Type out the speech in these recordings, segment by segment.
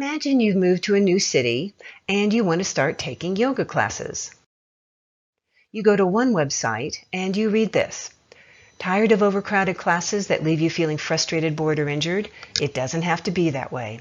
Imagine you've moved to a new city and you want to start taking yoga classes. You go to one website and you read this. Tired of overcrowded classes that leave you feeling frustrated, bored, or injured? It doesn't have to be that way.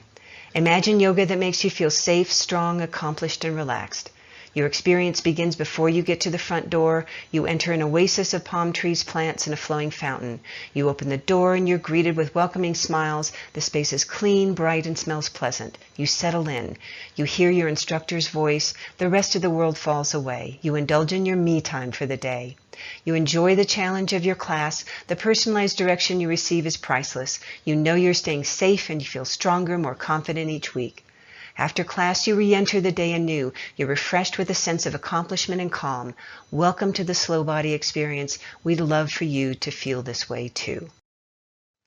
Imagine yoga that makes you feel safe, strong, accomplished, and relaxed. Your experience begins before you get to the front door. You enter an oasis of palm trees, plants, and a flowing fountain. You open the door and you're greeted with welcoming smiles. The space is clean, bright, and smells pleasant. You settle in. You hear your instructor's voice. The rest of the world falls away. You indulge in your me time for the day. You enjoy the challenge of your class. The personalized direction you receive is priceless. You know you're staying safe and you feel stronger, more confident each week. After class, you re-enter the day anew. You're refreshed with a sense of accomplishment and calm. Welcome to the Slow Body experience. We'd love for you to feel this way too.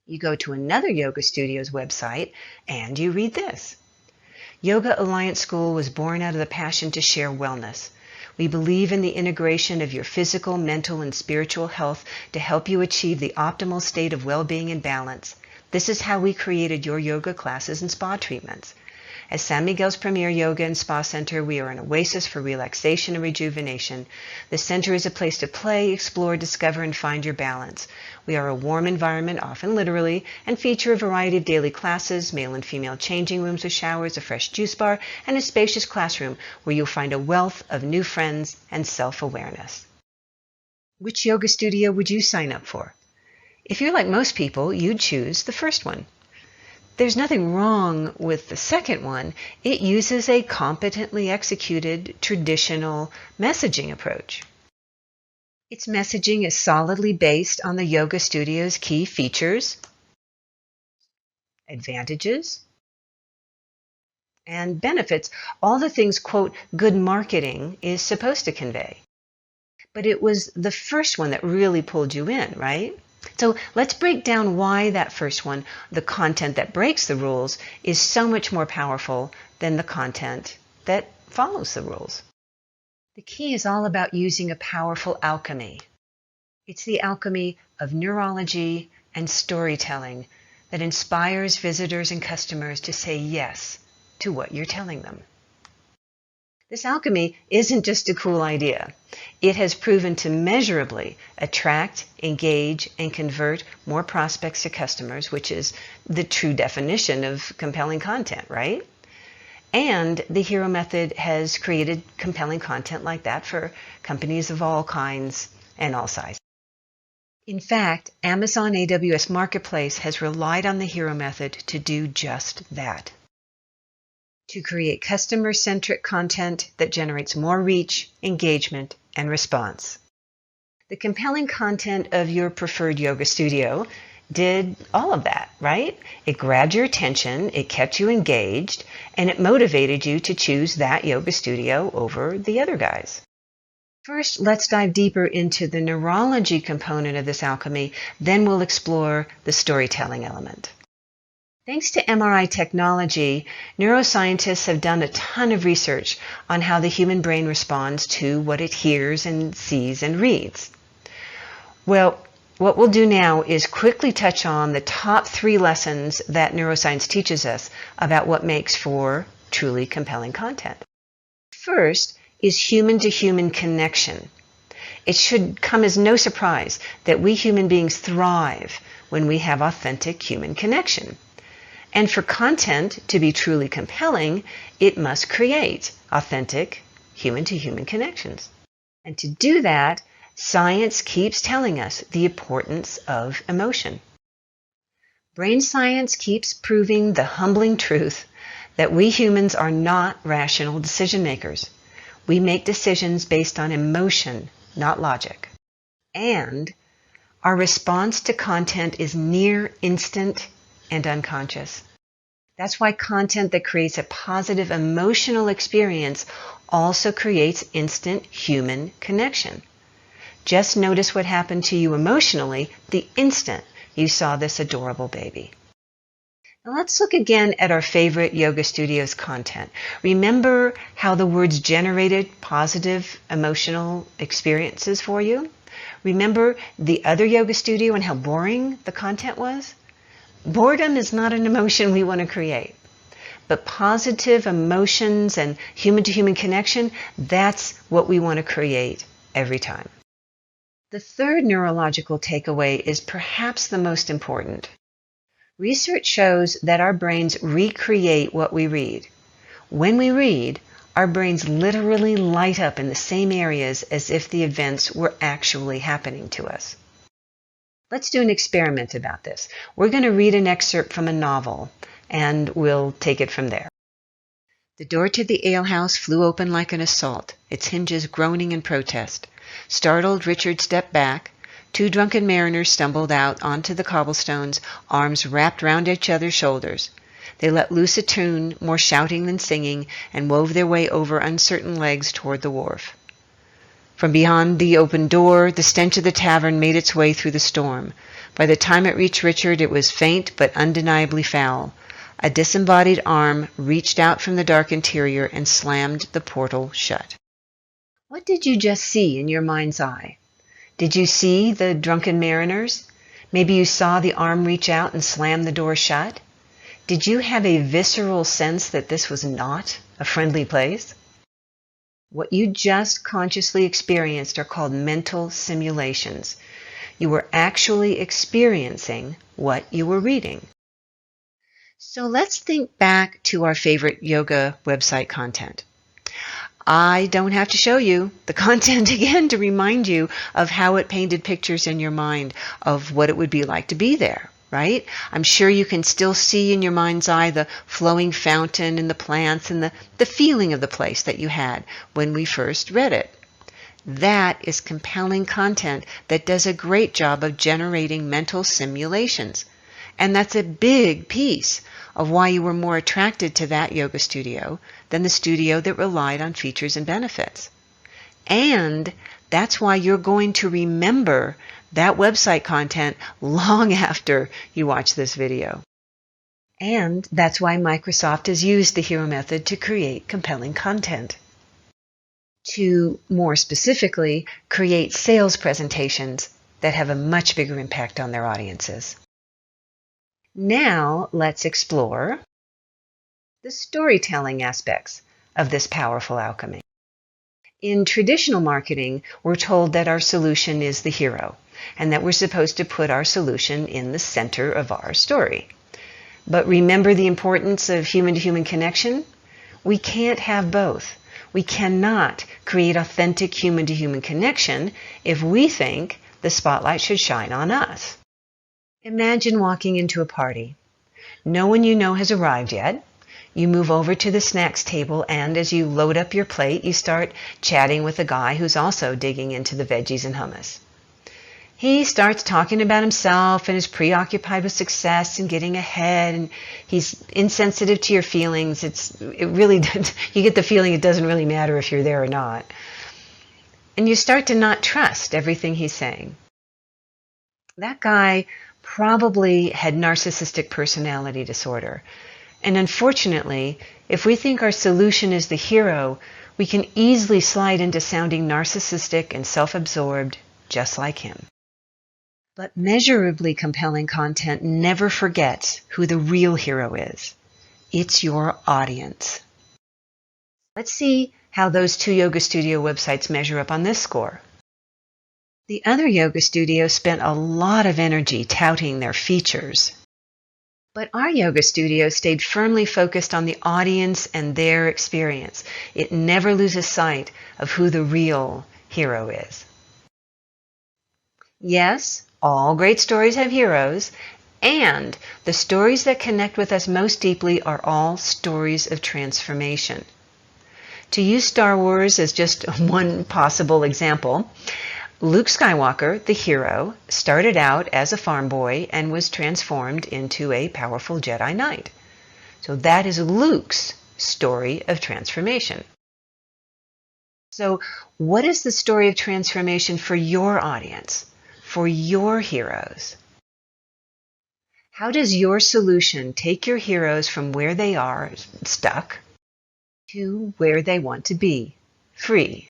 You go to another yoga studio's website and you read this. Yoga Alliance School was born out of the passion to share wellness. We believe in the integration of your physical, mental, and spiritual health to help you achieve the optimal state of well-being and balance. This is how we created your yoga classes and spa treatments. As San Miguel's premier yoga and spa center, we are an oasis for relaxation and rejuvenation. The center is a place to play, explore, discover, and find your balance. We are a warm environment, often literally, and feature a variety of daily classes, male and female changing rooms with showers, a fresh juice bar, and a spacious classroom where you'll find a wealth of new friends and self-awareness. Which yoga studio would you sign up for? If you're like most people, you'd choose the first one. There's nothing wrong with the second one. It uses a competently executed traditional messaging approach. Its messaging is solidly based on the yoga studio's key features, advantages, and benefits, all the things, quote, good marketing is supposed to convey. But it was the first one that really pulled you in, right? So let's break down why that first one, the content that breaks the rules, is so much more powerful than the content that follows the rules. The key is all about using a powerful alchemy. It's the alchemy of neurology and storytelling that inspires visitors and customers to say yes to what you're telling them. This alchemy isn't just a cool idea. It has proven to measurably attract, engage, and convert more prospects to customers, which is the true definition of compelling content, right? And the Hero Method has created compelling content like that for companies of all kinds and all sizes. In fact, Amazon AWS Marketplace has relied on the Hero Method to do just that. To create customer-centric content that generates more reach, engagement, and response. The compelling content of your preferred yoga studio did all of that, right? It grabbed your attention, it kept you engaged, and it motivated you to choose that yoga studio over the other guys. First, let's dive deeper into the neurology component of this alchemy, then we'll explore the storytelling element. Thanks to MRI technology, neuroscientists have done a ton of research on how the human brain responds to what it hears and sees and reads. Well, what we'll do now is quickly touch on the top 3 lessons that neuroscience teaches us about what makes for truly compelling content. First is human-to-human connection. It should come as no surprise that we human beings thrive when we have authentic human connection. And for content to be truly compelling, it must create authentic human-to-human connections. And to do that, science keeps telling us the importance of emotion. Brain science keeps proving the humbling truth that we humans are not rational decision makers. We make decisions based on emotion, not logic. And our response to content is near instant and unconscious. That's why content that creates a positive emotional experience also creates instant human connection. Just notice what happened to you emotionally the instant you saw this adorable baby. Now let's look again at our favorite yoga studio's content. Remember how the words generated positive emotional experiences for you? Remember the other yoga studio and how boring the content was? Boredom is not an emotion we want to create. but positive emotions and human-to-human connection, that's what we want to create every time. The third neurological takeaway is perhaps the most important. Research shows that our brains recreate what we read. When we read, our brains literally light up in the same areas as if the events were actually happening to us. Let's do an experiment about this. We're going to read an excerpt from a novel, and we'll take it from there. The door to the alehouse flew open like an assault, its hinges groaning in protest. Startled, Richard stepped back. Two drunken mariners stumbled out onto the cobblestones, arms wrapped round each other's shoulders. They let loose a tune, more shouting than singing, and wove their way over uncertain legs toward the wharf. From beyond the open door, the stench of the tavern made its way through the storm. By the time it reached Richard, it was faint but undeniably foul. A disembodied arm reached out from the dark interior and slammed the portal shut. What did you just see in your mind's eye? Did you see the drunken mariners? Maybe you saw the arm reach out and slam the door shut? Did you have a visceral sense that this was not a friendly place? What you just consciously experienced are called mental simulations. You were actually experiencing what you were reading. So let's think back to our favorite yoga website content. I don't have to show you the content again to remind you of how it painted pictures in your mind of what it would be like to be there, right? I'm sure you can still see in your mind's eye the flowing fountain and the plants and the feeling of the place that you had when we first read it. That is compelling content that does a great job of generating mental simulations. And that's a big piece of why you were more attracted to that yoga studio than the studio that relied on features and benefits. And that's why you're going to remember that website content long after you watch this video. And that's why Microsoft has used the hero method to create compelling content. To more specifically, create sales presentations that have a much bigger impact on their audiences. Now let's explore the storytelling aspects of this powerful alchemy. In traditional marketing, we're told that our solution is the hero, and that we're supposed to put our solution in the center of our story. But remember the importance of human-to-human connection? We can't have both. We cannot create authentic human-to-human connection if we think the spotlight should shine on us. Imagine walking into a party. No one you know has arrived yet. You move over to the snacks table, and as you load up your plate, you start chatting with a guy who's also digging into the veggies and hummus. He starts talking about himself and is preoccupied with success and getting ahead, and he's insensitive to your feelings. You get the feeling it doesn't really matter if you're there or not. And you start to not trust everything he's saying. That guy probably had narcissistic personality disorder. And unfortunately, if we think our solution is the hero, we can easily slide into sounding narcissistic and self-absorbed, just like him. But measurably compelling content never forgets who the real hero is. It's your audience. Let's see how those two yoga studio websites measure up on this score. The other yoga studio spent a lot of energy touting their features. But our yoga studio stayed firmly focused on the audience and their experience. It never loses sight of who the real hero is. Yes, all great stories have heroes, and the stories that connect with us most deeply are all stories of transformation. To use Star Wars as just one possible example, Luke Skywalker, the hero, started out as a farm boy and was transformed into a powerful Jedi Knight. So that is Luke's story of transformation. So what is the story of transformation for your audience, for your heroes? How does your solution take your heroes from where they are, stuck, to where they want to be, free?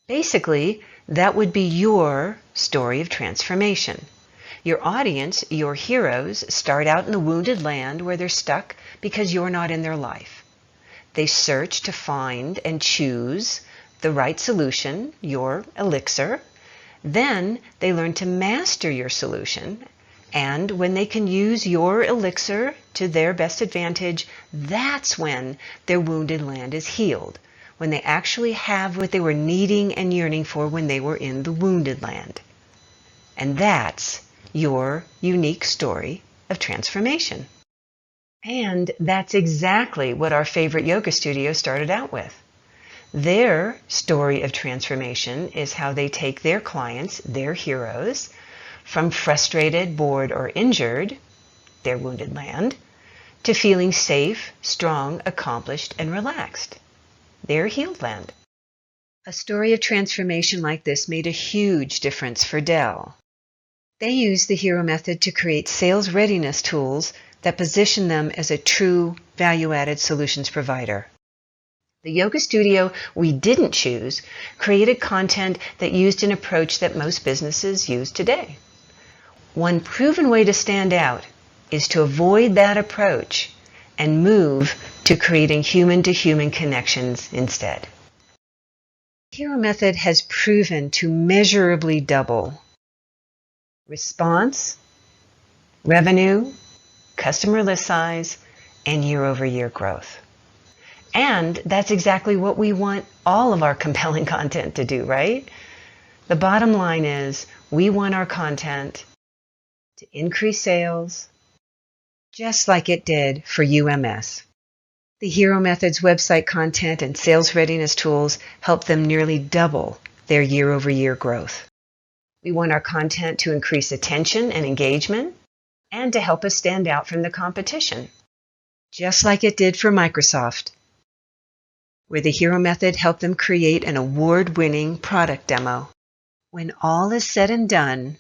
Basically, that would be your story of transformation. Your audience, your heroes, start out in the wounded land where they're stuck because you're not in their life. They search to find and choose the right solution, your elixir. Then they learn to master your solution. And when they can use your elixir to their best advantage, that's when their wounded land is healed, when they actually have what they were needing and yearning for when they were in the wounded land. And that's your unique story of transformation. And that's exactly what our favorite yoga studio started out with. Their story of transformation is how they take their clients, their heroes, from frustrated, bored, or injured, their wounded land, to feeling safe, strong, accomplished, and relaxed, their healed land. A story of transformation like this made a huge difference for Dell. They used the Hero Method to create sales readiness tools that position them as a true value-added solutions provider. The yoga studio we didn't choose created content that used an approach that most businesses use today. One proven way to stand out is to avoid that approach and move to creating human-to-human connections instead. The Hero Method has proven to measurably double response, revenue, customer list size, and year-over-year growth. And that's exactly what we want all of our compelling content to do, right? The bottom line is we want our content to increase sales, just like it did for UMS. The Hero Method's website content and sales readiness tools help them nearly double their year-over-year growth. We want our content to increase attention and engagement and to help us stand out from the competition, just like it did for Microsoft, where the Hero Method helped them create an award-winning product demo. When all is said and done,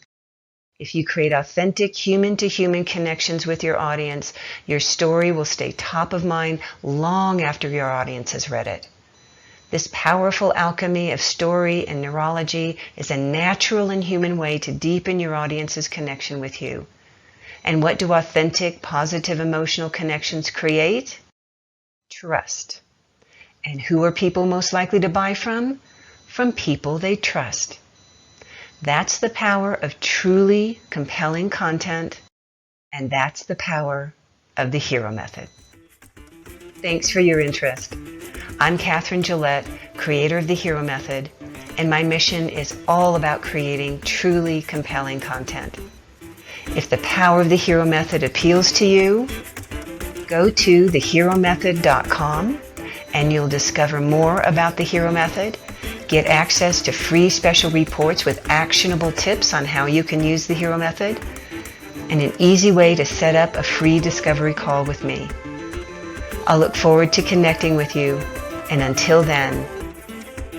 if you create authentic human-to-human connections with your audience, your story will stay top of mind long after your audience has read it. This powerful alchemy of story and neurology is a natural and human way to deepen your audience's connection with you. And what do authentic, positive emotional connections create? Trust. And who are people most likely to buy from? From people they trust. That's the power of truly compelling content, and that's the power of the Hero Method. Thanks for your interest. I'm Kathryn Gillette, creator of the Hero Method, and my mission is all about creating truly compelling content. If the power of the Hero Method appeals to you, go to theheromethod.com and you'll discover more about the Hero Method, get access to free special reports with actionable tips on how you can use the Hero Method, and an easy way to set up a free discovery call with me. I'll look forward to connecting with you, and until then,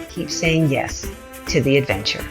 keep saying yes to the adventure.